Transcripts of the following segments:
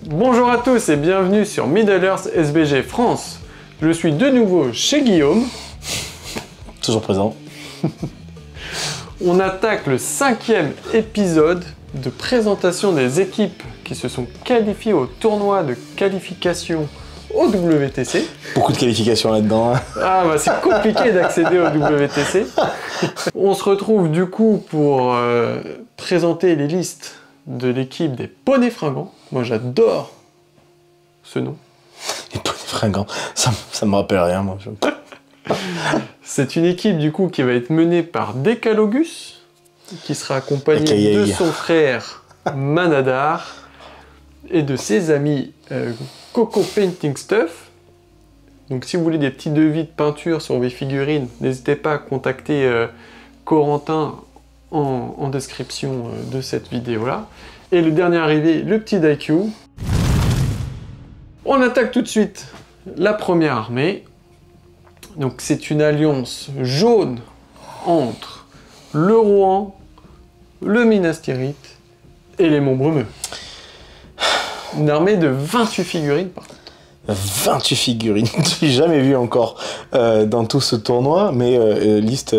Bonjour à tous et bienvenue sur Middle Earth SBG France. Je suis de nouveau chez Guillaume. Toujours présent. On attaque le 5e épisode de présentation des équipes qui se sont qualifiées au tournoi de qualification au WTC. Beaucoup de qualifications là-dedans. Hein. Ah bah c'est compliqué d'accéder au WTC. On se retrouve du coup pour présenter les listes de l'équipe des Poneys Fringants. Moi j'adore ce nom. Les Poneys Fringants, ça me rappelle rien moi. C'est une équipe du coup qui va être menée par Decalogus, qui sera accompagné de son frère Manadar et de ses amis Coco Painting Stuff. Donc si vous voulez des petits devis de peinture sur vos figurines, n'hésitez pas à contacter Corentin en description de cette vidéo-là. Et le dernier arrivé, le petit Daikyu. On attaque tout de suite la première armée. Donc c'est une alliance jaune entre le Rohan, le Minas Tirith et les Monts Brumeux. Une armée de 28 figurines par contre. 28 figurines, je n'ai jamais vu encore dans tout ce tournoi, mais liste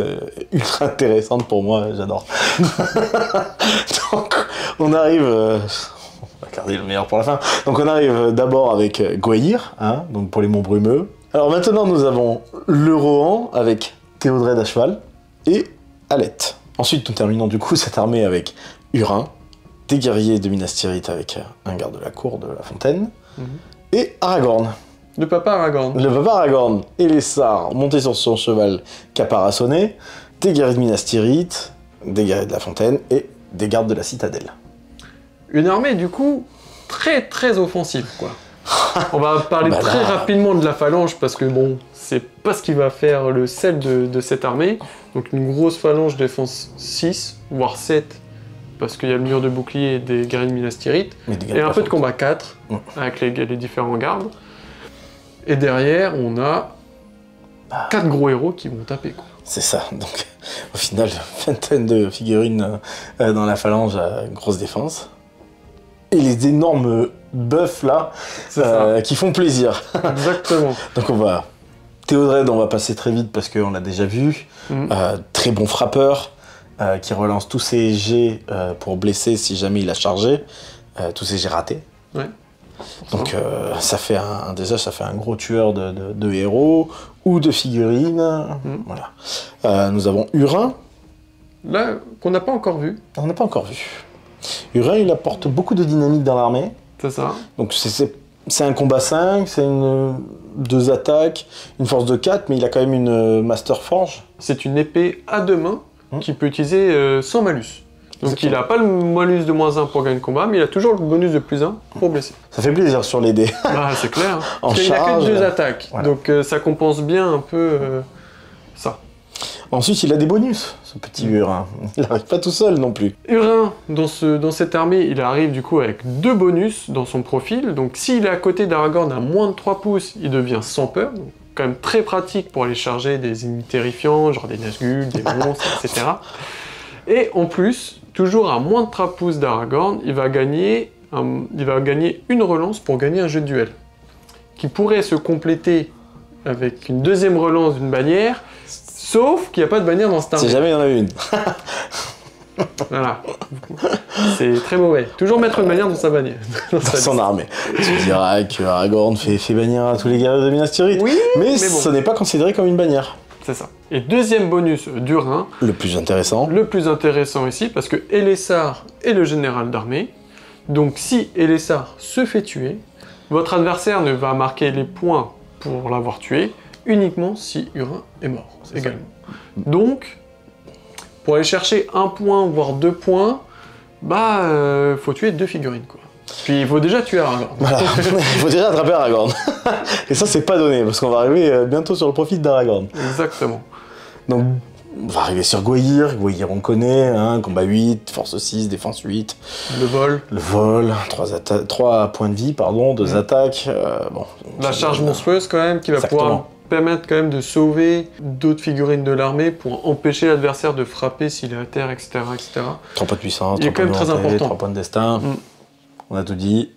ultra intéressante pour moi, j'adore. Donc on arrive, on va garder le meilleur pour la fin, donc on arrive d'abord avec Gwaihir, hein, donc pour les Monts Brumeux. Alors maintenant nous avons le Rohan avec Théodred à cheval et Alette. Ensuite nous terminons du coup cette armée avec Hurin, des guerriers de Minas Tirith avec un garde de la cour de la fontaine, et Aragorn. Le papa Aragorn. Le papa Aragorn et les Sars montés sur son cheval caparaçonné, des guerriers de Minas Tirith, des guerriers de la fontaine et des gardes de la citadelle. Une armée du coup très offensive quoi. On va parler très rapidement de la phalange parce que bon, c'est pas ce qui va faire le sel de cette armée. Donc une grosse phalange défense 6, voire 7, parce qu'il y a le mur de bouclier des guerriers de Minas Tirith. Et un peu de combat 4, avec les différents gardes. Et derrière, on a 4 gros héros qui vont taper quoi. C'est ça, donc au final, vingtaine de figurines dans la phalange à grosse défense. Et les énormes buffs là, qui font plaisir. Exactement. Donc on va... Théodred, on va passer très vite parce qu'on l'a déjà vu. Très bon frappeur, qui relance tous ses jets pour blesser si jamais il a chargé. Tous ses jets ratés. Ouais. Donc ça fait déjà ça fait un gros tueur de héros ou de figurines. Voilà. Nous avons Hurin. Là, qu'on n'a pas encore vu. On n'a pas encore vu. Hurin, il apporte beaucoup de dynamique dans l'armée. C'est ça. Donc c'est un combat 5, c'est 2 attaques, une force de 4, mais il a quand même une Master Forge. C'est une épée à 2 mains qu'il peut utiliser sans malus. Donc il n'a pas le malus de -1 pour gagner le combat, mais il a toujours le bonus de +1 pour blesser. Ça fait plaisir sur les dés. Ah, c'est clair. En Parce qu'il n'a que 2 attaques, voilà. donc ça compense bien un peu ça. Ensuite, il a des bonus, ce petit Hurin. Il n'arrive pas tout seul non plus. Hurin, dans cette armée, il arrive du coup avec 2 bonus dans son profil. Donc s'il est à côté d'Aragorn à moins de 3 pouces, il devient sans peur. Donc, quand même très pratique pour aller charger des ennemis terrifiants, genre des Nazgûl, des monstres, etc. Et en plus, toujours à moins de 3 pouces d'Aragorn, il va gagner une relance pour gagner un jeu de duel. Qui pourrait se compléter avec une deuxième relance d'une bannière, sauf qu'il n'y a pas de bannière dans cette armée. Si jamais il y en a une. Voilà. C'est très mauvais. Toujours mettre une bannière dans sa bannière. Dans son armée. Tu diras que Aragorn fait bannière à tous les guerriers de Minas Tirith. Oui, mais bon. Ce n'est pas considéré comme une bannière. C'est ça. Et deuxième bonus d'Hurin. Le plus intéressant. Le plus intéressant ici, parce que Elessar est le général d'armée. Donc si Elessar se fait tuer, votre adversaire ne va marquer les points pour l'avoir tué, uniquement si Hurin est mort également. Donc, pour aller chercher 1 point, voire 2 points, faut tuer 2 figurines, quoi. Puis il faut déjà tuer Aragorn. Voilà, il faut déjà attraper Aragorn. Et ça, c'est pas donné, parce qu'on va arriver bientôt sur le profil d'Aragorn. Exactement. Donc, on va arriver sur Gwaihir. Gwaihir, on connaît, hein, combat 8, force 6, défense 8. Le vol. Le vol, 3 points de vie, pardon, 2 attaques. Bon, la charge monstrueuse, quand même, qui va pouvoir permettre quand même de sauver d'autres figurines de l'armée pour empêcher l'adversaire de frapper s'il est à terre, etc. etc. 3 points de puissance, il est quand même très important. 3 points de destin. on a tout dit.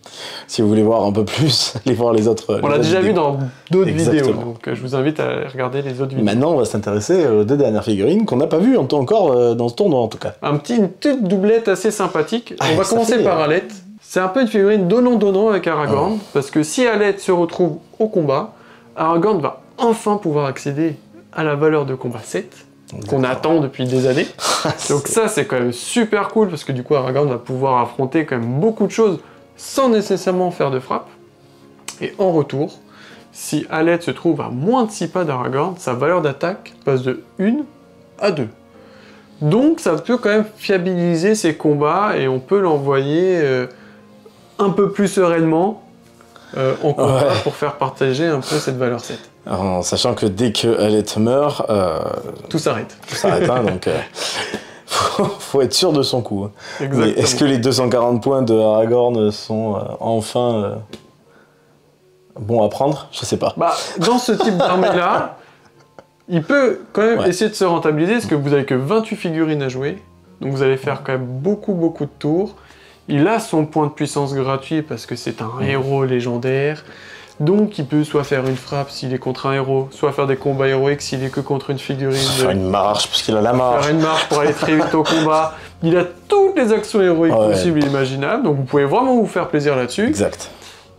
Si vous voulez voir un peu plus, allez voir les autres. On l'a déjà vu dans d'autres vidéos, Exactement. donc je vous invite à regarder les autres vidéos. Maintenant, on va s'intéresser aux 2 dernières figurines qu'on n'a pas vues encore dans ce tournoi en tout cas. Une petite doublette assez sympathique. Ah, On va ça commencer fait- par Alette. C'est un peu une figurine donnant-donnant avec Aragorn, parce que si Alette se retrouve au combat, Aragorn va enfin pouvoir accéder à la valeur de combat 7, qu'on attend depuis des années. Donc ça, c'est quand même super cool, parce que du coup, Aragorn va pouvoir affronter quand même beaucoup de choses sans nécessairement faire de frappe. Et en retour, si Alette se trouve à moins de 6 pas d'Aragorn, sa valeur d'attaque passe de 1 à 2. Donc ça peut quand même fiabiliser ses combats, et on peut l'envoyer un peu plus sereinement en combat pour faire partager un peu cette valeur 7. Alors, en sachant que dès que Alette meurt, Tout s'arrête. tout s'arrête, hein, donc faut être sûr de son coup. Hein. Mais Exactement. est-ce que les 240 points de Aragorn sont enfin bons à prendre? Je sais pas. Bah, dans ce type d'armée-là, il peut quand même essayer de se rentabiliser, parce que vous avez que 28 figurines à jouer, donc vous allez faire quand même beaucoup de tours. Il a son point de puissance gratuit, parce que c'est un héros légendaire, donc il peut soit faire une frappe s'il est contre un héros, soit faire des combats héroïques s'il est que contre une figurine. Faire une marche, parce qu'il a la marche. Faire une marche pour aller très vite au combat. Il a toutes les actions héroïques Ouais. possibles et imaginables, donc vous pouvez vraiment vous faire plaisir là-dessus. Exact.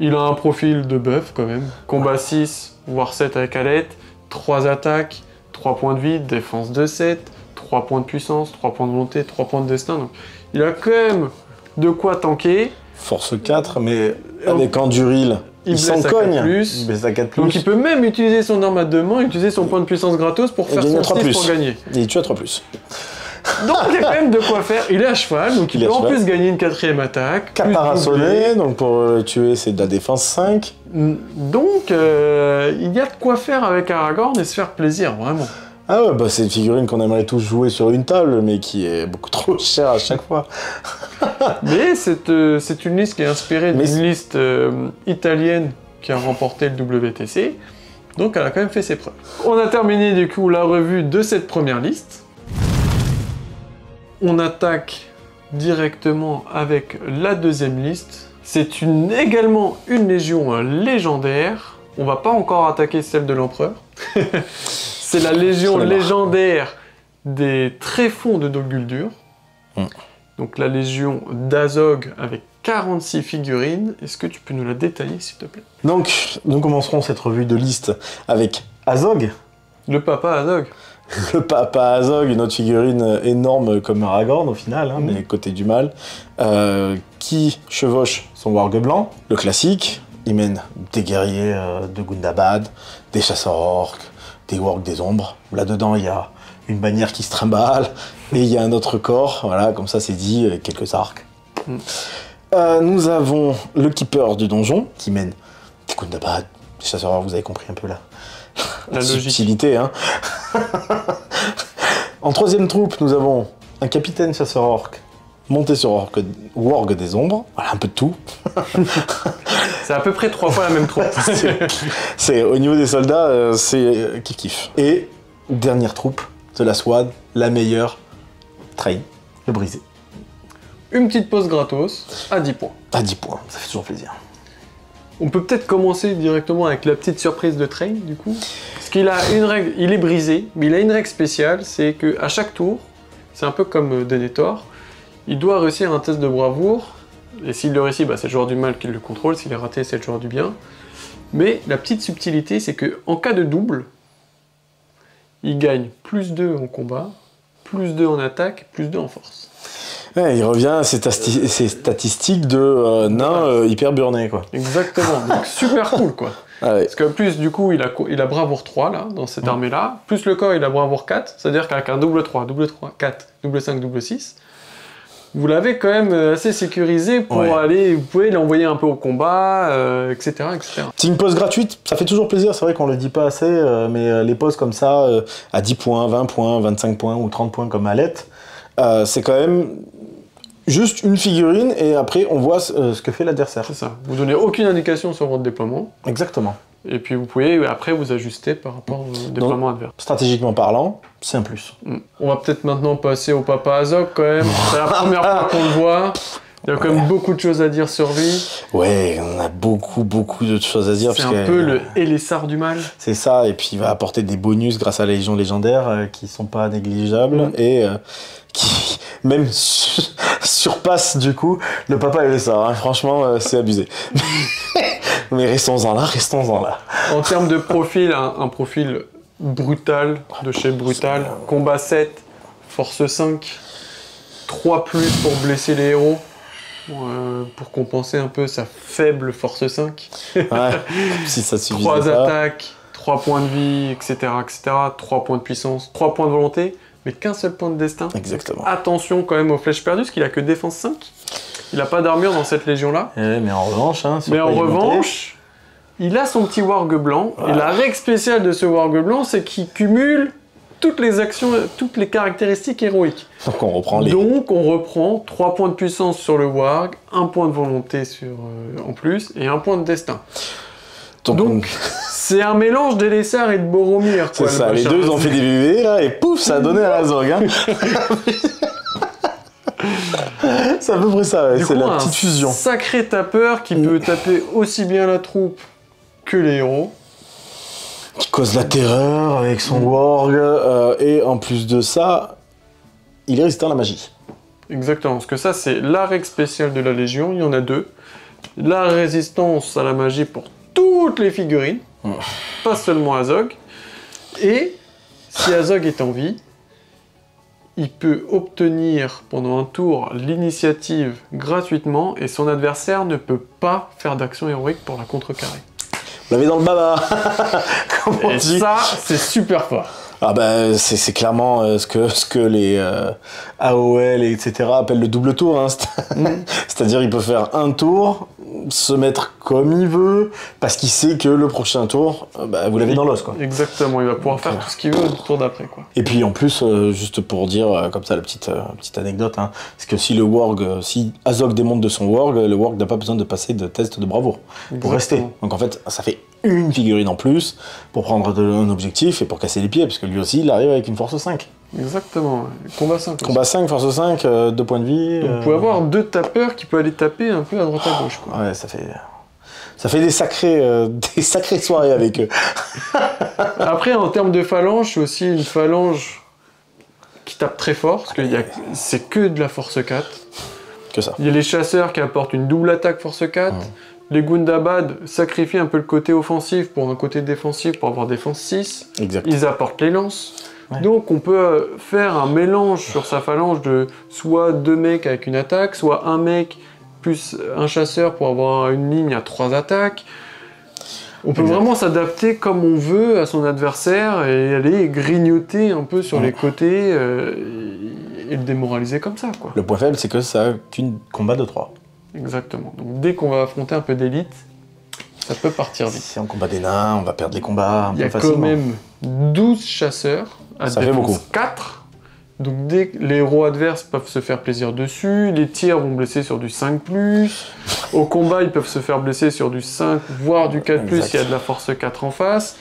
Il a un profil de buff quand même. Combat 6, voire 7 avec Alette, 3 attaques, 3 points de vie, défense de 7, 3 points de puissance, 3 points de montée, 3 points de destin. Donc il a quand même de quoi tanker. Force 4, mais avec Anduril, il blesse s'en à cogne. 4+. Il blesse à 4+. Donc il peut même utiliser son arme à 2 mains, utiliser son point de puissance gratos pour faire gagner son à 6 3+. pour gagner. Et il tue à 3+. Donc il y a quand même de quoi faire. Il est à cheval, donc il Il est peut à en cheval. plus gagner une 4ème attaque. plus Caparaçonné, donc pour le tuer, c'est de la défense 5. Donc, il y a de quoi faire avec Aragorn et se faire plaisir, vraiment. Ah ouais, bah c'est une figurine qu'on aimerait tous jouer sur une table, mais qui est beaucoup trop chère à chaque fois. Mais c'est une liste qui est inspirée Mais d'une liste italienne qui a remporté le WTC. Donc, elle a quand même fait ses preuves. On a terminé, du coup, la revue de cette première liste. On attaque directement avec la deuxième liste. C'est également une légion légendaire. On va pas encore attaquer celle de l'empereur. C'est la légion J'en ai marre. légendaire des tréfonds de Dol Guldur. Donc la légion d'Azog avec 46 figurines. Est-ce que tu peux nous la détailler, s'il te plaît? Donc, nous commencerons cette revue de liste avec Azog, Le papa Azog. le papa Azog, une autre figurine énorme comme Aragorn au final, hein, mais côté du mal, qui chevauche son warg blanc, le classique. Il mène des guerriers de Gundabad, des chasseurs orques, des wargs des ombres. Là-dedans, il y a une bannière qui se trimballe, et il y a un autre corps, voilà, comme ça c'est dit, avec quelques arcs. Nous avons le keeper du donjon, qui mène des Gundabad, des chasseurs orques, vous avez compris un peu là. La logique. Subtilité, hein. En troisième troupe, nous avons un capitaine chasseur orc monté sur warg des ombres. Voilà, un peu de tout. C'est à peu près 3 fois la même troupe. C'est au niveau des soldats, c'est kiff. Et dernière troupe de la SWAD, la meilleure, Train, le brisé. Une petite pause gratos à 10 points. À 10 points, ça fait toujours plaisir. On peut peut-être commencer directement avec la petite surprise de Train, du coup. Parce qu'il a une règle, il est brisé, mais il a une règle spéciale, c'est qu'à chaque tour, c'est un peu comme Denethor, il doit réussir un test de bravoure, et s'il le réussit, bah, c'est le joueur du mal qui le contrôle, s'il est raté, c'est le joueur du bien. Mais la petite subtilité, c'est que en cas de double, il gagne plus 2 en combat, plus 2 en attaque, plus 2 en force. Ouais, il revient à ces statistiques de nain hyper burné, quoi. Exactement, donc super cool, quoi. Ah ouais. Parce qu'en plus, du coup, il a bravoure 3, là, dans cette armée-là, plus le corps, il a bravoure 4, c'est-à-dire qu'avec un double 3, 4, double 5, double 6, vous l'avez quand même assez sécurisé pour aller, vous pouvez l'envoyer un peu au combat, etc., etc. C'est une pause gratuite, ça fait toujours plaisir, c'est vrai qu'on le dit pas assez, mais les pauses comme ça, à 10 points, 20 points, 25 points ou 30 points comme Alette, c'est quand même juste une figurine et après on voit ce que fait l'adversaire. C'est ça. Vous donnez aucune indication sur votre déploiement, Exactement. et puis vous pouvez après vous ajuster par rapport au déploiement adverse. Stratégiquement parlant, c'est un plus. On va peut-être maintenant passer au papa Azog quand même. C'est la première fois qu'on le voit. Il y a quand même beaucoup de choses à dire sur lui. Ouais, on a beaucoup de choses à dire. C'est un peu le Elessar du mal. C'est ça, et puis il va apporter des bonus grâce à la Légion légendaire qui sont pas négligeables et qui même surpassent du coup le papa Elessar. Hein. Franchement, c'est abusé. Mais restons-en là. En termes de profil, un profil brutal, de chez Brutal. Combat 7, force 5, 3+ pour blesser les héros. Pour compenser un peu sa faible force 5. Ouais, si ça suffit. 3 attaques, 3 points de vie, etc., 3 points de puissance, 3 points de volonté, mais qu'un seul point de destin. Exactement. Attention quand même aux flèches perdues, parce qu'il a que défense 5. Il n'a pas d'armure dans cette légion-là. Mais en revanche... Hein, il a son petit warg blanc, et la règle spéciale de ce warg blanc, c'est qu'il cumule toutes les actions, toutes les caractéristiques héroïques. Donc on reprend 3 points de puissance sur le warg, 1 point de volonté en plus, et 1 point de destin. Donc c'est un mélange d'Elessar et de Boromir. C'est ça, les deux ont fait des bébés, là, et pouf, ça a donné à la Azog. Hein. C'est à peu près ça, ouais. C'est la petite fusion. Sacré tapeur qui peut taper aussi bien la troupe que les héros. Qui cause la terreur avec son warg, et en plus de ça, il est résistant à la magie. Exactement, parce que ça c'est la règle spéciale de la Légion, il y en a 2. La résistance à la magie pour toutes les figurines, pas seulement Azog. Et si Azog est en vie, il peut obtenir pendant un tour l'initiative gratuitement et son adversaire ne peut pas faire d'action héroïque pour la contrecarrer. Vous l'avez dans le baba. Comme on dit. Ça, c'est super fort. Ah bah, c'est clairement ce que les AOL, etc. appellent le double tour. Hein. C'est-à-dire il peut faire un tour, se mettre comme il veut, parce qu'il sait que le prochain tour, vous l'avez dans l'os. Exactement, il va pouvoir faire tout ce qu'il veut le tour d'après. Et puis en plus, juste pour dire, comme ça, la petite anecdote, hein, c'est que si le warg, si Azog démonte de son warg, le warg n'a pas besoin de passer de test de bravoure pour rester. Donc en fait, ça fait une figurine en plus pour prendre un objectif et pour casser les pieds, parce que lui aussi, il arrive avec une force 5. Exactement, combat 5. Aussi. Combat 5, force 5, 2 points de vie. On peut avoir 2 tapeurs qui peuvent aller taper un peu à droite à gauche. Ouais, ça fait des sacrées soirées avec eux. Après, en termes de phalange, c'est aussi une phalange qui tape très fort, parce que c'est que de la force 4. Que ça. Il y a les chasseurs qui apportent une double attaque force 4. Les Gundabad sacrifient un peu le côté offensif pour un côté défensif pour avoir défense 6. Exact. Ils apportent les lances. Ouais. Donc on peut faire un mélange sur sa phalange de soit 2 mecs avec une attaque, soit un mec plus un chasseur pour avoir une ligne à 3 attaques. On peut vraiment s'adapter comme on veut à son adversaire et aller grignoter un peu sur les côtés et le démoraliser comme ça. Quoi. Le point faible, c'est que ça n'a qu'une combat de 3. Exactement. Donc dès qu'on va affronter un peu d'élite, ça peut partir vite. Si on combat des nains, on va perdre les combats un peu Il facilement. y a quand même 12 chasseurs à défense 4. Donc dès que les héros adverses peuvent se faire plaisir dessus, les tirs vont blesser sur du 5+. Au combat, ils peuvent se faire blesser sur du 5, voire du 4+, s'il y a de la force 4 en face.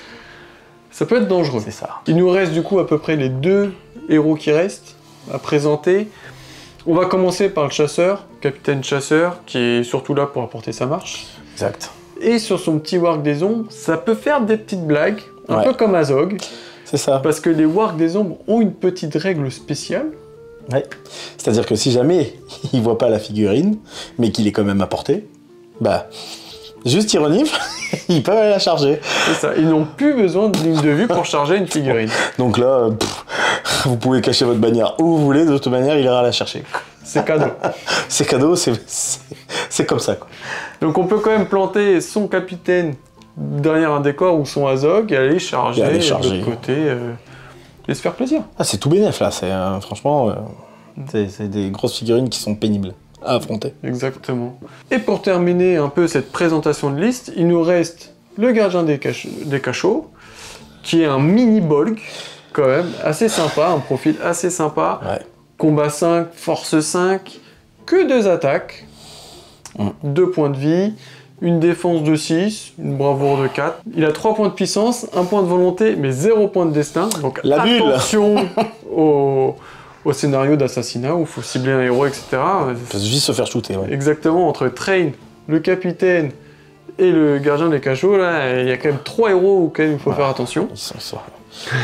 Ça peut être dangereux. C'est ça. Il nous reste du coup à peu près les 2 héros qui restent à présenter. On va commencer par le chasseur, capitaine chasseur, qui est surtout là pour apporter sa marche. Exact. Et sur son petit warg des ombres, ça peut faire des petites blagues, un peu comme Azog. C'est ça. Parce que les wargs des ombres ont une petite règle spéciale. Ouais. C'est-à-dire que si jamais il voit pas la figurine, mais qu'il est quand même à portée, juste il renifle, ils peuvent aller la charger. C'est ça, ils n'ont plus besoin de ligne de vue pour charger une figurine. Donc là, vous pouvez cacher votre bannière où vous voulez, de toute manière, il ira la chercher. C'est cadeau. C'est cadeau, c'est comme ça. Quoi. Donc on peut quand même planter son capitaine derrière un décor ou son Azog et aller charger de l'autre côté et se faire plaisir. Ah, c'est tout bénef là, franchement, c'est des grosses figurines qui sont pénibles à affronter. Exactement. Et pour terminer un peu cette présentation de liste, il nous reste le gardien des cachots, qui est un mini bolg, quand même, assez sympa, un profil assez sympa. Ouais. Combat 5, force 5, que 2 attaques, 2 points de vie, une défense de 6, une bravoure de 4. Il a 3 points de puissance, 1 point de volonté, mais 0 point de destin. Donc la attention au scénario d'assassinat où il faut cibler un héros, etc. Il peut juste se faire shooter, ouais. Exactement, entre Train, le capitaine et le gardien des cachots, là, il y a quand même 3 héros auxquels il faut faire attention.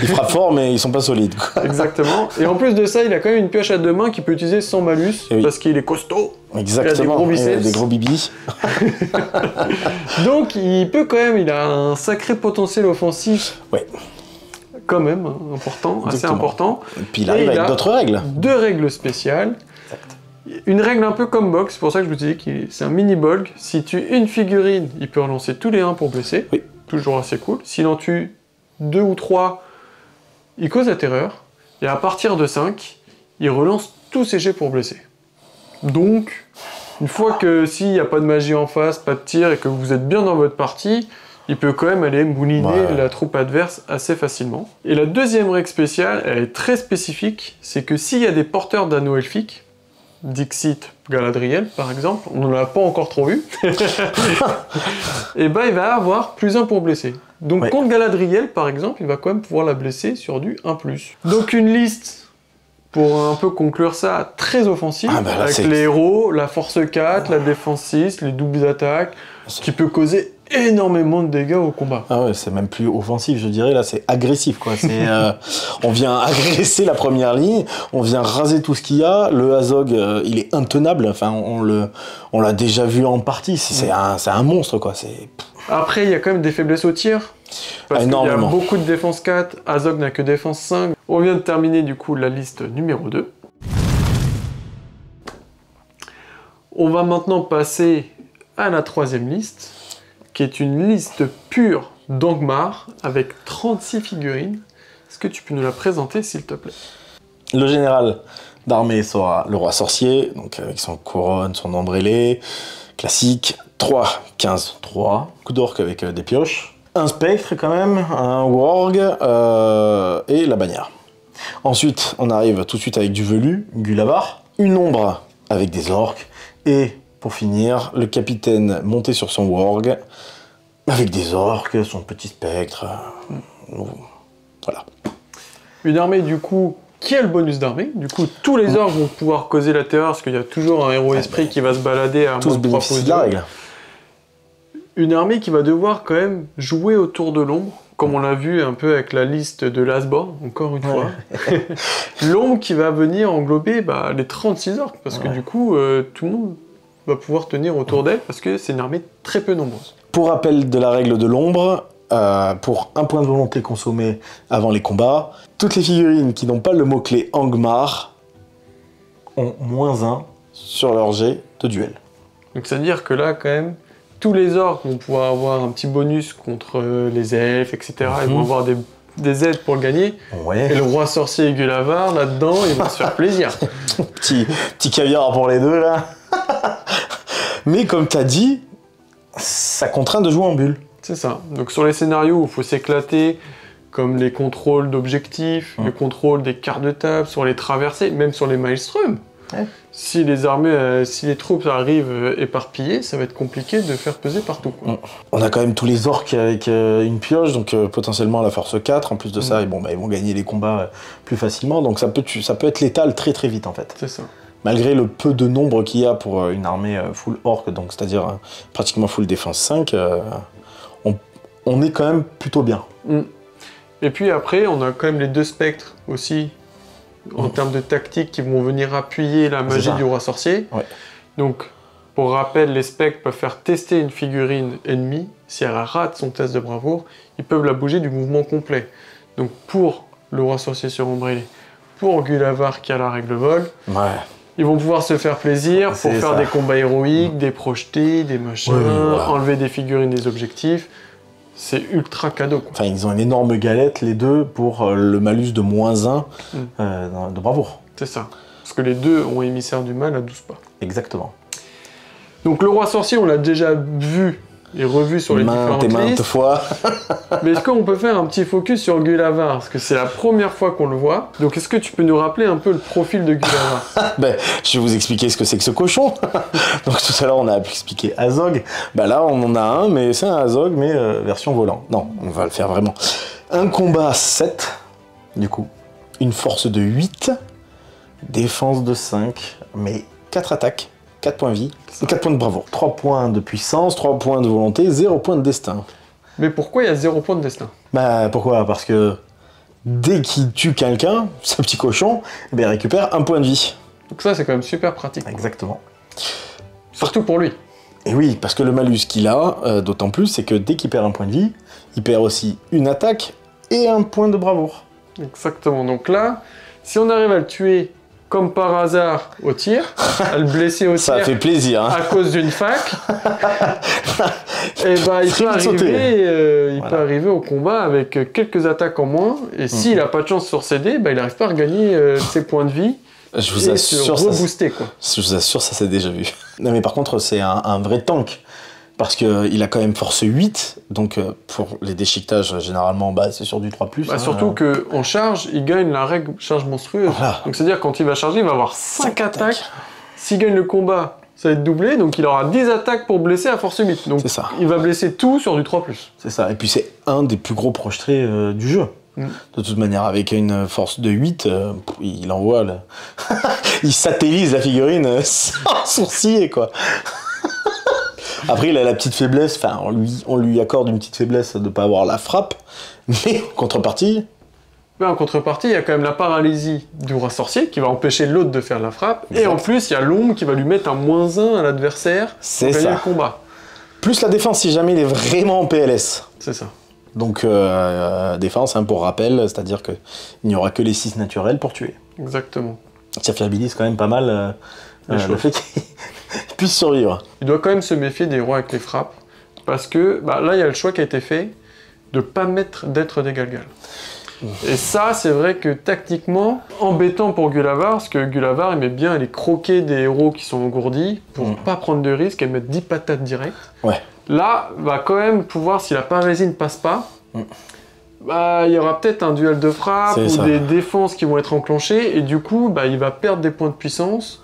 Ils frappent fort, mais ils sont pas solides, quoi. Exactement. Et en plus de ça, il a quand même une pioche à 2 mains qu'il peut utiliser sans malus, parce qu'il est costaud. Exactement, il a des gros bibis. Donc il peut quand même, il a un sacré potentiel offensif. Ouais. Quand même, important, assez important. Et puis il arrive avec d'autres règles. 2 règles spéciales. Exact. Une règle un peu comme box, c'est pour ça que je vous dis que c'est un mini-bolg. S'il tue une figurine, il peut relancer tous les 1 pour blesser. Oui. Toujours assez cool. S'il en tue 2 ou 3, il cause la terreur. Et à partir de 5, il relance tous ses jets pour blesser. Donc, une fois que s'il n'y a pas de magie en face, pas de tir, et que vous êtes bien dans votre partie, il peut quand même aller mouliner la troupe adverse assez facilement. Et la deuxième règle spéciale, elle est très spécifique, c'est que s'il y a des porteurs d'anneaux elfiques, Dixit, Galadriel par exemple, on n'en a pas encore trop vu, et ben il va avoir plus 1 pour blesser. Donc contre Galadriel par exemple, il va quand même pouvoir la blesser sur du 1+. Donc une liste, pour un peu conclure ça, très offensive, avec les héros, la force 4, la défense 6, les doubles attaques, qui peut causer énormément de dégâts au combat. Ah ouais, c'est même plus offensif, je dirais, là c'est agressif, quoi. C'est, on vient agresser la première ligne, on vient raser tout ce qu'il y a, le Azog, il est intenable, enfin on l'a déjà vu en partie, c'est un monstre, quoi. Après, il y a quand même des faiblesses au tir, parce qu'il y a beaucoup de défense 4, Azog n'a que défense 5. On vient de terminer du coup la liste numéro 2. On va maintenant passer à la 3e liste, qui est une liste pure d'Angmar, avec 36 figurines. Est-ce que tu peux nous la présenter, s'il te plaît? Le général d'armée sera le roi sorcier, donc avec son couronne, son ombrellé, classique. 3, 15, 3. Coup d'orque avec des pioches. Un spectre quand même, un warg et la bannière. Ensuite, on arrive tout de suite avec du velu, Gulavar. Une ombre avec des orques. Et pour finir, le capitaine monté sur son warg, avec des orques, son petit spectre. Voilà. Une armée du coup qui a le bonus d'armée. Du coup, tous les orques vont pouvoir causer la terreur, parce qu'il y a toujours un héros esprit qui va se balader à moins de 3 pouces de la règle. Une armée qui va devoir quand même jouer autour de l'ombre, comme on l'a vu un peu avec la liste de Lasborn, encore une fois. L'ombre qui va venir englober les 36 orques, parce que du coup, tout le monde va pouvoir tenir autour d'elle, parce que c'est une armée très peu nombreuse. Pour rappel de la règle de l'ombre, pour 1 point de volonté consommé avant les combats, toutes les figurines qui n'ont pas le mot-clé Angmar ont -1 sur leur jet de duel. Donc c'est-à-dire que là, quand même, tous les orques vont pouvoir avoir un petit bonus contre les elfes, etc. Ils vont avoir des aides pour le gagner. Et le roi sorcier et Gulavar, là-dedans, ils vont se faire plaisir. petit caviar pour les deux, là. Mais comme tu as dit, ça contraint de jouer en bulle. C'est ça. Donc sur les scénarios où il faut s'éclater, comme les contrôles d'objectifs, le contrôle des cartes de table, sur les traversées, même sur les maelstrom. Si les armées, si les troupes arrivent éparpillées, ça va être compliqué de faire peser partout, quoi. On a quand même tous les orques avec une pioche, donc potentiellement la force 4. En plus de ça, ils vont gagner les combats plus facilement. Donc ça peut être létal très très vite, en fait. C'est ça. Malgré le peu de nombre qu'il y a pour une armée full orc, donc c'est-à-dire pratiquement full défense 5, on est quand même plutôt bien. Et puis après, on a quand même les 2 spectres aussi, en termes de tactique, qui vont venir appuyer la magie du roi sorcier. Donc, pour rappel, les spectres peuvent faire tester une figurine ennemie. Si elle rate son test de bravoure, ils peuvent la bouger du mouvement complet. Donc pour le roi sorcier sur ombrellé, pour Gulavar qui a la règle vol, ils vont pouvoir se faire plaisir pour faire des combats héroïques, des projetés, des machins, enlever des figurines des objectifs. C'est ultra cadeau, quoi. Enfin, ils ont une énorme galette, les deux, pour le malus de -1 de bravoure. C'est ça. Parce que les deux ont émissaire du mal à 12 pas. Exactement. Donc le roi sorcier, on l'a déjà vu et revu sur les différentes listes. Maintes fois. Mais est-ce qu'on peut faire un petit focus sur Gulavar? Parce que c'est la première fois qu'on le voit. Donc est-ce que tu peux nous rappeler un peu le profil de Gulavar? Je vais vous expliquer ce que c'est que ce cochon. Donc tout à l'heure, on a expliqué Azog. Là, on en a un, mais c'est un Azog, mais version volant. Non, on va le faire vraiment. Un combat 7, du coup. Une force de 8. Défense de 5, mais 4 attaques, 4 points de vie, et 4 points de bravoure. 3 points de puissance, 3 points de volonté, 0 points de destin. Mais pourquoi il y a 0 point de destin? Bah pourquoi? Parce que dès qu'il tue quelqu'un, ce petit cochon, eh bien, il récupère 1 point de vie. Donc ça, c'est quand même super pratique. Exactement. Surtout pour lui. Et oui, parce que le malus qu'il a, d'autant plus, c'est que dès qu'il perd 1 point de vie, il perd aussi une attaque et 1 point de bravoure. Exactement. Donc là, si on arrive à le tuer comme par hasard au tir, à le blesser au tir Ça fait plaisir, hein. à cause d'une fac, et bah, il peut arriver au combat avec quelques attaques en moins, et s'il n'a pas de chance sur ses dés, bah, il n'arrive pas à regagner ses points de vie. Je vous assure, se rebooster, quoi. Je vous assure, ça s'est déjà vu. Non mais par contre, c'est un vrai tank. Parce qu'il a quand même force 8, donc pour les déchiquetages, généralement, bah, c'est sur du 3+. Bah, surtout qu'en charge, il gagne la règle charge monstrueuse. Voilà. Donc c'est-à-dire quand il va charger, il va avoir 5 attaques. S'il gagne le combat, ça va être doublé, donc il aura 10 attaques pour blesser à force 8. Donc ça. Il va blesser tout sur du 3+. C'est ça, et puis c'est un des plus gros projetés du jeu. De toute manière, avec une force de 8, il envoie... il satellise la figurine sans sourciller, quoi. Après, il a la petite faiblesse, enfin, on lui accorde une petite faiblesse de ne pas avoir la frappe, mais en contrepartie... Mais en contrepartie, il y a quand même la paralysie du roi sorcier qui va empêcher l'autre de faire la frappe, exact. Et en plus, il y a l'ombre qui va lui mettre un -1 à l'adversaire pour gagner le combat. Plus la défense si jamais il est vraiment en PLS. C'est ça. Donc, défense, hein, pour rappel, c'est-à-dire qu'il n'y aura que les 6 naturels pour tuer. Exactement. Ça fiabilise quand même pas mal le fait qu'il puisse survivre. Il doit quand même se méfier des rois avec les frappes, parce que bah, là, il y a le choix qui a été fait de ne pas mettre d'être des Galgal. Et ça, c'est vrai que tactiquement, embêtant pour Gulavar, parce que Gulavar aimait bien aller croquer des héros qui sont engourdis pour pas prendre de risques et mettre 10 patates directes. Ouais. Là, va quand même pouvoir, si la paralysie ne passe pas, bah, il y aura peut-être un duel de frappe ou des défenses qui vont être enclenchées, et du coup, bah, il va perdre des points de puissance.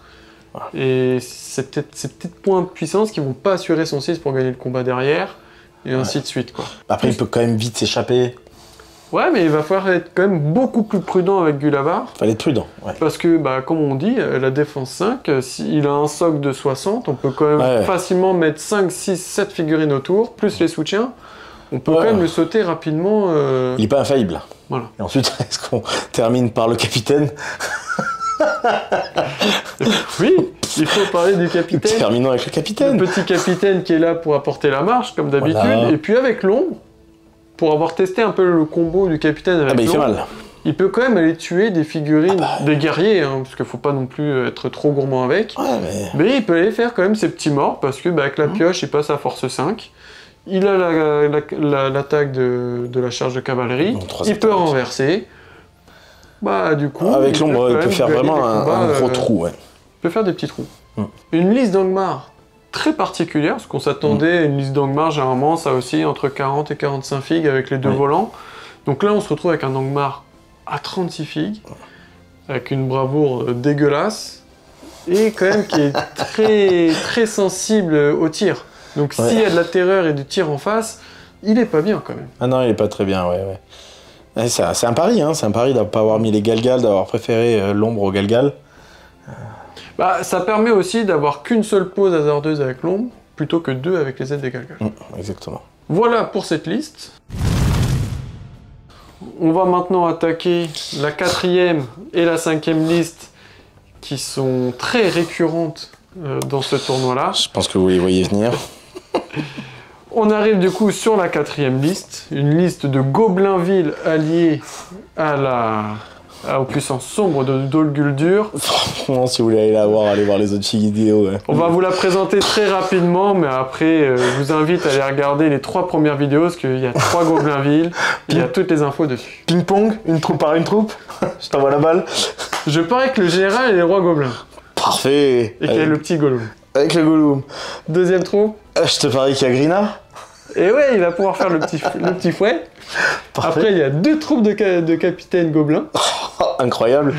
Et c'est peut-être ces petits points de puissance qui vont pas assurer son 6 pour gagner le combat derrière, et ainsi de suite, quoi. Après, il peut quand même vite s'échapper. Ouais, mais il va falloir être quand même beaucoup plus prudent avec Gulavar. Il fallait être prudent, ouais. Parce que, bah, comme on dit, la défense 5, s'il a un socle de 60, on peut quand même facilement mettre 5, 6, 7 figurines autour, plus les soutiens. On peut quand même le sauter rapidement. Il n'est pas infaillible. Voilà. Et ensuite, est-ce qu'on termine par le capitaine? Oui, il faut parler du capitaine. Terminons avec le capitaine. Le petit capitaine qui est là pour apporter la marche, comme d'habitude. Voilà. Et puis avec l'ombre, pour avoir testé un peu le combo du capitaine avec l'ombre, il fait mal. Il peut quand même aller tuer des figurines, des guerriers, hein, parce qu'il faut pas non plus être trop gourmand avec. Ouais, mais il peut aller faire quand même ses petits morts, parce que bah, avec la pioche, il passe à force 5. Il a l'attaque de la charge de cavalerie. Il peut renverser. Bah, du coup, avec l'ombre, il peut faire vraiment un gros trou. Ouais. Il peut faire des petits trous. Une liste d'Angmar très particulière, parce qu'on s'attendait à une liste d'Angmar, généralement, ça aussi entre 40 et 45 figues avec les deux volants. Donc là, on se retrouve avec un Angmar à 36 figues, avec une bravoure dégueulasse, et quand même qui est très sensible au tir. Donc s'il y a de la terreur et du tir en face, il est pas bien quand même. Ah non, il est pas très bien, ouais. C'est un pari, hein, c'est un pari de ne pas avoir mis les Galgal, d'avoir préféré l'ombre au Galgal. Bah, ça permet aussi d'avoir qu'une seule pose hasardeuse avec l'ombre, plutôt que 2 avec les aides des Galgal. Exactement. Voilà pour cette liste. On va maintenant attaquer la 4e et la 5e liste, qui sont très récurrentes dans ce tournoi-là. Je pense que vous les voyez venir. On arrive du coup sur la 4e liste, une liste de Goblinville alliés aux puissances sombres de Dol Guldur. Franchement, si vous voulez aller la voir, allez voir les autres vidéos. Ouais. On va vous la présenter très rapidement, mais après, je vous invite à aller regarder les 3 premières vidéos, parce qu'il y a 3 Goblinville, il y a toutes les infos dessus. Ping-pong, une troupe par une troupe. Je t'envoie la balle. Je parie que le général est le roi Gobelin. Parfait. Et qu'il y a le petit Gollum. Avec le Gollum. Deuxième troupe. Je te parie qu'il y a Grina. Et ouais, il va pouvoir faire le petit fouet. Parfait. Après, il y a 2 troupes de capitaines gobelins. Oh, incroyable.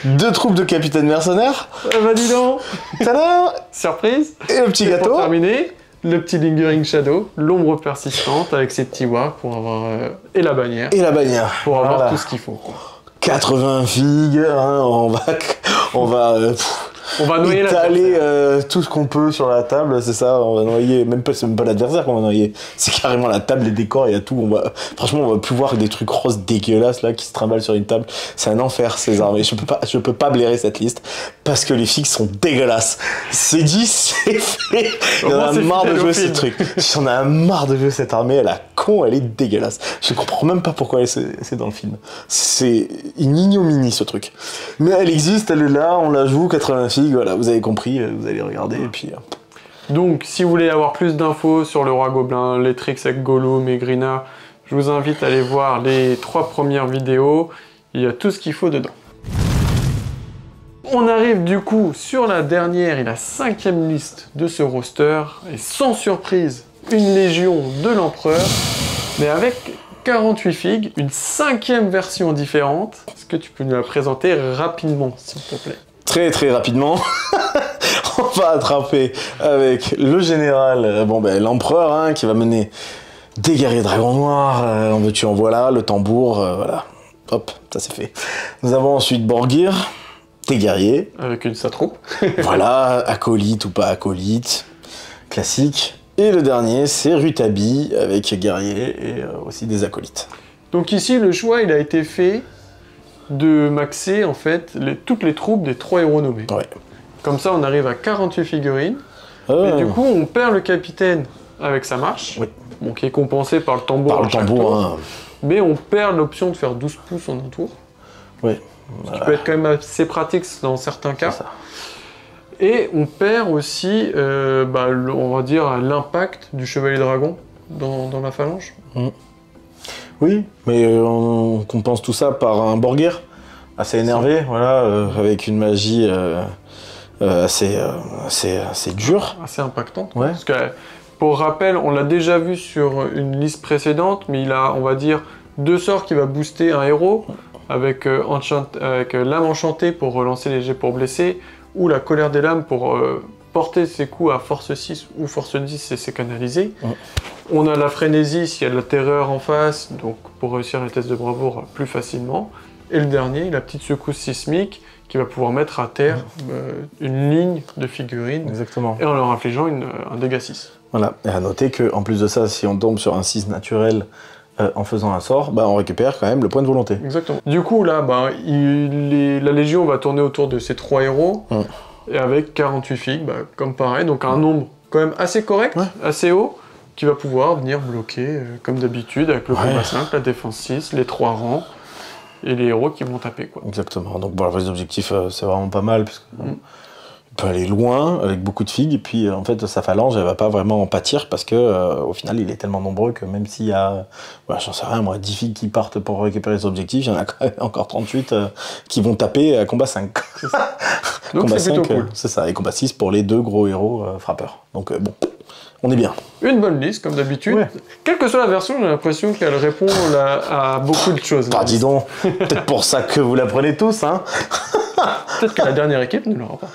2 troupes de capitaines mercenaires. Bah dis donc. Tadam. Surprise. Et le petit gâteau. Pour terminer, le petit Lingering Shadow, l'ombre persistante avec ses petits wargs pour avoir... et la bannière. Et la bannière. Pour avoir tout ce qu'il faut. 80 figues, hein, on va noyer étaler tout ce qu'on peut sur la table, c'est ça, on va noyer, c'est même pas l'adversaire qu'on va noyer, c'est carrément la table, les décors, il y a tout, franchement on va plus voir des trucs roses dégueulasses là qui se trimballent sur une table, c'est un enfer ces armées, je peux pas blairer cette liste, parce que les figues sont dégueulasses, c'est dit, c'est fait, j'en ai marre de jouer ces trucs, j'en ai marre de jouer cette armée, elle est dégueulasse, je comprends même pas pourquoi c'est dans le film, c'est une ignominie ce truc, mais elle existe, elle est là, on la joue, 80 filles, voilà, vous avez compris, vous allez regarder et puis... Donc, si vous voulez avoir plus d'infos sur le roi gobelin, les tricks avec Gollum et Greener, je vous invite à aller voir les 3 premières vidéos, il y a tout ce qu'il faut dedans. On arrive du coup sur la dernière et la 5e liste de ce roster, et sans surprise, une légion de l'empereur, mais avec 48 figues, une 5e version différente. Est-ce que tu peux nous la présenter rapidement, s'il te plaît? Très très rapidement, on va attraper avec le général, l'empereur, hein, qui va mener des guerriers dragons noirs, en veux-tu en voilà, le tambour, voilà, hop, ça c'est fait. Nous avons ensuite Borgir, des guerriers. Avec une satroupe. Voilà, acolyte ou pas acolyte, classique. Et le dernier, c'est Rutabi, avec guerriers et aussi des acolytes. Donc ici, le choix, il a été fait de maxer en fait toutes les troupes des 3 héros nommés. Ouais. Comme ça, on arrive à 48 figurines. Et du coup, on perd le capitaine avec sa marche, oui. Bon, qui est compensé par le tambour. Par le tambour, hein. Mais on perd l'option de faire 12 pouces en un tour. Oui. Ce qui peut être quand même assez pratique dans certains cas. Et on perd aussi, on va dire, l'impact du chevalier dragon dans la phalange. Oui, mais on compense tout ça par un Borgir assez énervé, voilà, avec une magie assez dure. Assez impactante. Ouais. Parce que, pour rappel, on l'a déjà vu sur une liste précédente, mais il a, on va dire, 2 sorts qui va booster un héros, avec l'âme enchantée pour relancer les jets pour blesser, ou la colère des lames pour porter ses coups à force 6 ou force 10 et c'est canalisé. On a la frénésie s'il y a de la terreur en face, donc pour réussir les tests de bravoure plus facilement. Et le dernier, la petite secousse sismique, qui va pouvoir mettre à terre une ligne de figurines. Exactement. Et en leur infligeant un dégât 6. Voilà, et à noter qu'en plus de ça, si on tombe sur un 6 naturel en faisant un sort, on récupère quand même le point de volonté. Exactement. Du coup, là, la Légion va tourner autour de ces 3 héros, et avec 48 figues, comme pareil, donc un nombre quand même assez correct, assez haut, qui va pouvoir venir bloquer, comme d'habitude, avec le combat 5, la défense 6, les 3 rangs, et les héros qui vont taper, quoi. Exactement, donc pour les objectifs, c'est vraiment pas mal, parce que il peut aller loin, avec beaucoup de figues, et puis en fait, sa phalange, elle va pas vraiment en pâtir, parce que au final, il est tellement nombreux que même s'il y a, j'en sais rien, moi, 10 figues qui partent pour récupérer les objectifs, il y en a quand même encore 38 qui vont taper à combat 5. Donc c'est plutôt cool. C'est ça, et combat 6 pour les 2 gros héros frappeurs. Donc bon, on est bien. Une bonne liste, comme d'habitude. Ouais. Quelle que soit la version, j'ai l'impression qu'elle répond à beaucoup de choses. Dis donc, peut-être pour ça que vous la prenez tous, hein. Peut-être que la dernière équipe ne l'aura pas.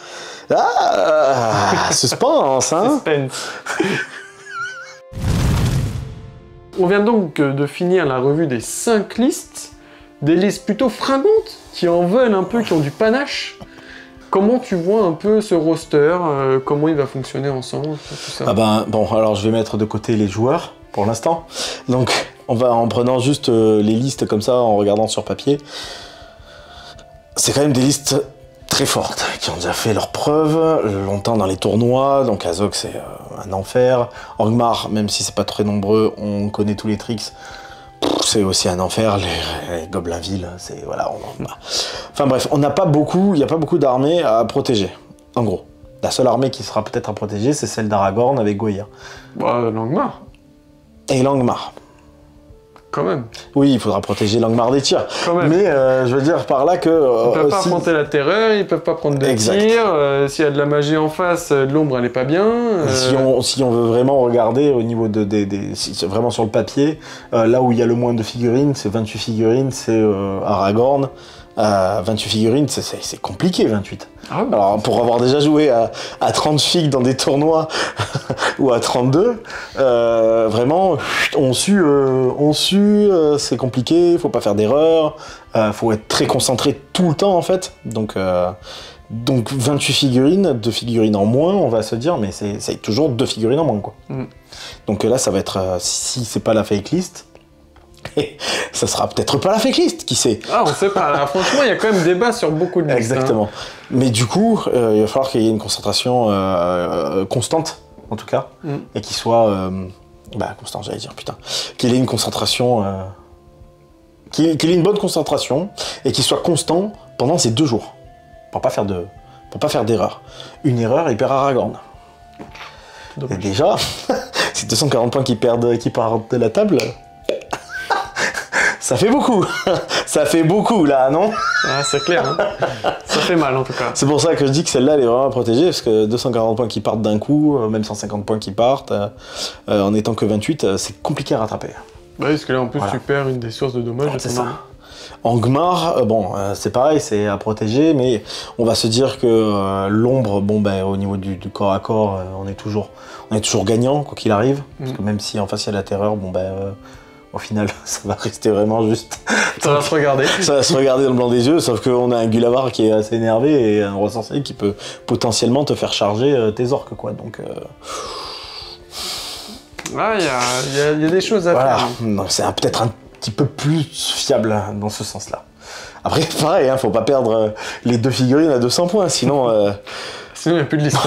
Ah, suspense, hein. Suspense. On vient donc de finir la revue des 5 listes, des listes plutôt fringantes, qui en veulent un peu, qui ont du panache. Comment tu vois un peu ce roster, comment il va fonctionner ensemble, tout ça? Bon, alors je vais mettre de côté les joueurs, pour l'instant. Donc, on va en prenant juste les listes comme ça, en regardant sur papier. C'est quand même des listes très fortes, qui ont déjà fait leurs preuves longtemps dans les tournois. Donc Azog, c'est un enfer. Orgmar, même si c'est pas très nombreux, on connaît tous les tricks. C'est aussi un enfer, les Goblinville, c'est... voilà, Enfin bref, il n'y a pas beaucoup d'armées à protéger, en gros. La seule armée qui sera peut-être à protéger, c'est celle d'Aragorn avec Goya. Langmar. Et Langmar. Quand même. Oui, il faudra protéger Langmar des tirs. Quand même. Mais je veux dire par là que... ils peuvent pas affronter la terreur, ils peuvent pas prendre de tirs. S'il y a de la magie en face, l'ombre elle est pas bien. Si on veut vraiment regarder au niveau vraiment sur le papier, là où il y a le moins de figurines, c'est 28 figurines, c'est Aragorn 28 figurines, c'est compliqué, 28. Ah ouais. Alors, pour avoir déjà joué à 30 figues dans des tournois, ou à 32, vraiment, on sue, c'est compliqué, faut pas faire d'erreur, faut être très concentré tout le temps, en fait. Donc 28 figurines, 2 figurines en moins, on va se dire, mais c'est toujours 2 figurines en moins, quoi. Donc là, ça va être, si c'est pas la fake list, ça sera peut-être pas la fake list, qui sait. Ah, on sait pas. Là, franchement, il y a quand même débat sur beaucoup de listes. Exactement. Hein. Mais du coup, il va falloir qu'il y ait une concentration constante, en tout cas, et qu'il soit... constant, j'allais dire, putain. Qu'il ait une concentration... qu'il ait une bonne concentration, et qu'il soit constant pendant ces 2 jours. Pour pas faire d'erreur. Une erreur, il perd Aragorn. Et déjà, c'est 240 points qui partent de la table... Ça fait beaucoup. Ça fait beaucoup, là, non? Ah, c'est clair. Hein. Ça fait mal, en tout cas. C'est pour ça que je dis que celle-là, elle est vraiment à protéger, parce que 240 points qui partent d'un coup, même 150 points qui partent, en étant que 28, c'est compliqué à rattraper. Bah, parce que là, en plus, tu perds une des sources de dommages. C'est ça. En Gmar, c'est pareil, c'est à protéger, mais on va se dire que l'ombre, au niveau du corps à corps, on est toujours gagnant, quoi qu'il arrive, parce que même si en face il y a la terreur, au final, ça va rester vraiment juste... Ça va se regarder. Ça va se regarder dans le blanc des yeux, sauf qu'on a un Gulavar qui est assez énervé et un roi sorcier qui peut potentiellement te faire charger tes orques, quoi. Donc... Ah, il y a des choses à faire. C'est peut-être un petit peu plus fiable dans ce sens-là. Après, pareil, hein, faut pas perdre les 2 figurines à 200 points, sinon... Sinon, il n'y a plus de liste.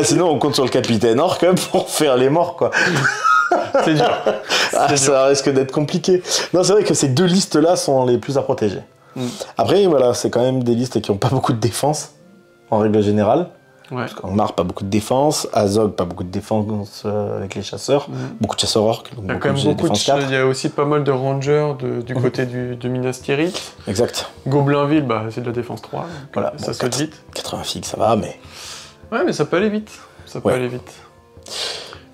Sinon, on compte sur le capitaine Orc pour faire les morts, quoi. C'est dur. Ça risque d'être compliqué. Non, c'est vrai que ces 2 listes-là sont les plus à protéger. Après, voilà, c'est quand même des listes qui n'ont pas beaucoup de défense, en règle générale. Ouais. Parce qu'Angmar, pas beaucoup de défense. Azog, pas beaucoup de défense avec les chasseurs. Beaucoup de chasseurs orques. Il y a quand même beaucoup de... Il y a aussi pas mal de rangers du côté de Minas Tirith. Exact. Goblinville, c'est de la défense 3. Voilà, ça saute vite. 80 figues, ça va, mais... Ouais, mais ça peut aller vite. Ça peut aller vite.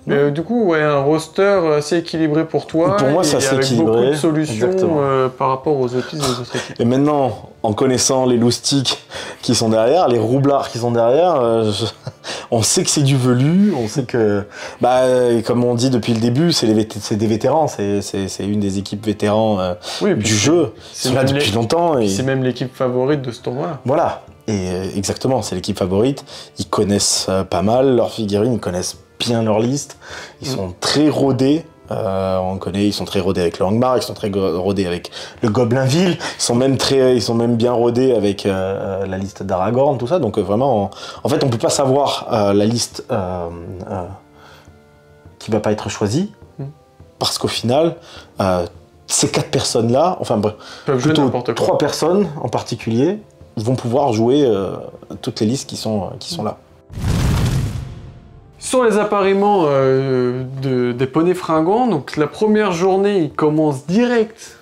Mais du coup, un roster assez équilibré pour toi. Pour moi, c'est assez équilibré. Avec beaucoup de solutions par rapport aux autres équipes. Et maintenant, en connaissant les loustiques qui sont derrière, les roublards qui sont derrière, on sait que c'est du velu, on sait que... comme on dit depuis le début, c'est des vétérans, c'est une des équipes vétérans du jeu. C'est là depuis longtemps. C'est même l'équipe favorite de ce tournoi. Voilà. Et exactement, c'est l'équipe favorite. Ils connaissent pas mal leurs figurines, ils connaissent bien leur liste, ils sont très rodés, ils sont très rodés avec le Angmar, ils sont très rodés avec le Goblinville, ils sont même bien rodés avec la liste d'Aragorn, tout ça, donc vraiment, en fait on peut pas savoir la liste qui va pas être choisie, parce qu'au final, ces 4 personnes-là, plutôt 3 personnes en particulier, vont pouvoir jouer toutes les listes qui sont là. Sur les appareillements des poneys fringants, donc la première journée, il commence direct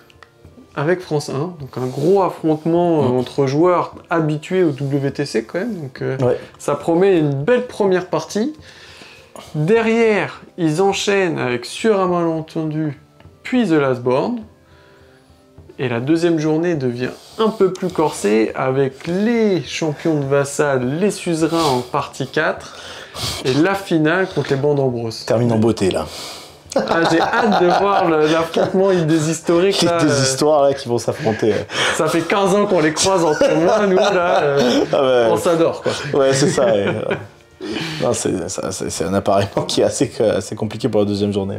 avec France 1, donc un gros affrontement entre joueurs habitués au WTC quand même, donc ça promet une belle première partie. Derrière, ils enchaînent avec Sur un malentendu, puis The Last Born. Et la deuxième journée devient un peu plus corsée avec les champions de Vassal, les suzerains en partie 4. Et la finale contre les bandes en brosse. Termine en beauté, là. J'ai hâte de voir l'affrontement des historiques. Des histoires là qui vont s'affronter. Ça fait 15 ans qu'on les croise entre moi, nous, là. On s'adore, quoi. Ouais, c'est ça. Non, c'est un appareillement qui est assez compliqué pour la deuxième journée.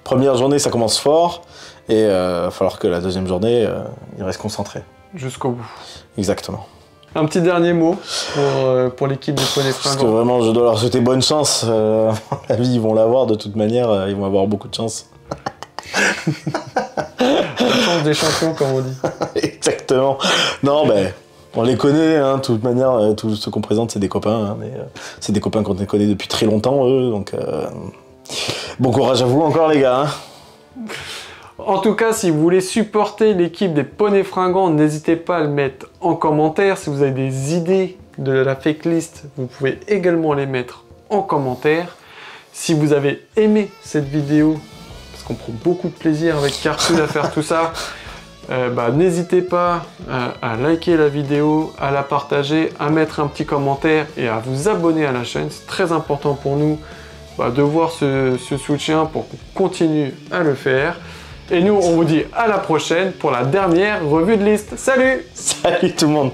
Première journée, ça commence fort. Et il va falloir que la deuxième journée, il reste concentré. Jusqu'au bout. Exactement. Un petit dernier mot pour l'équipe des poneys fringants. Parce que vraiment, je dois leur souhaiter bonne chance. À la vie, ils vont l'avoir de toute manière. Ils vont avoir beaucoup de chance. La chance des champions, comme on dit. Exactement. Non, on les connaît, hein, de toute manière. Tous ceux qu'on présente, c'est des copains. Hein, mais c'est des copains qu'on les connaît depuis très longtemps, eux. Donc, bon courage à vous encore, les gars. Hein. En tout cas, si vous voulez supporter l'équipe des poneys fringants, n'hésitez pas à le mettre en commentaire. Si vous avez des idées de la fake list, vous pouvez également les mettre en commentaire. Si vous avez aimé cette vidéo, parce qu'on prend beaucoup de plaisir avec Cartoon à faire tout ça, N'hésitez pas à liker la vidéo, à la partager, à mettre un petit commentaire et à vous abonner à la chaîne. C'est très important pour nous de voir ce soutien pour qu'on continue à le faire. Et nous, on vous dit à la prochaine pour la dernière revue de liste. Salut! Salut tout le monde!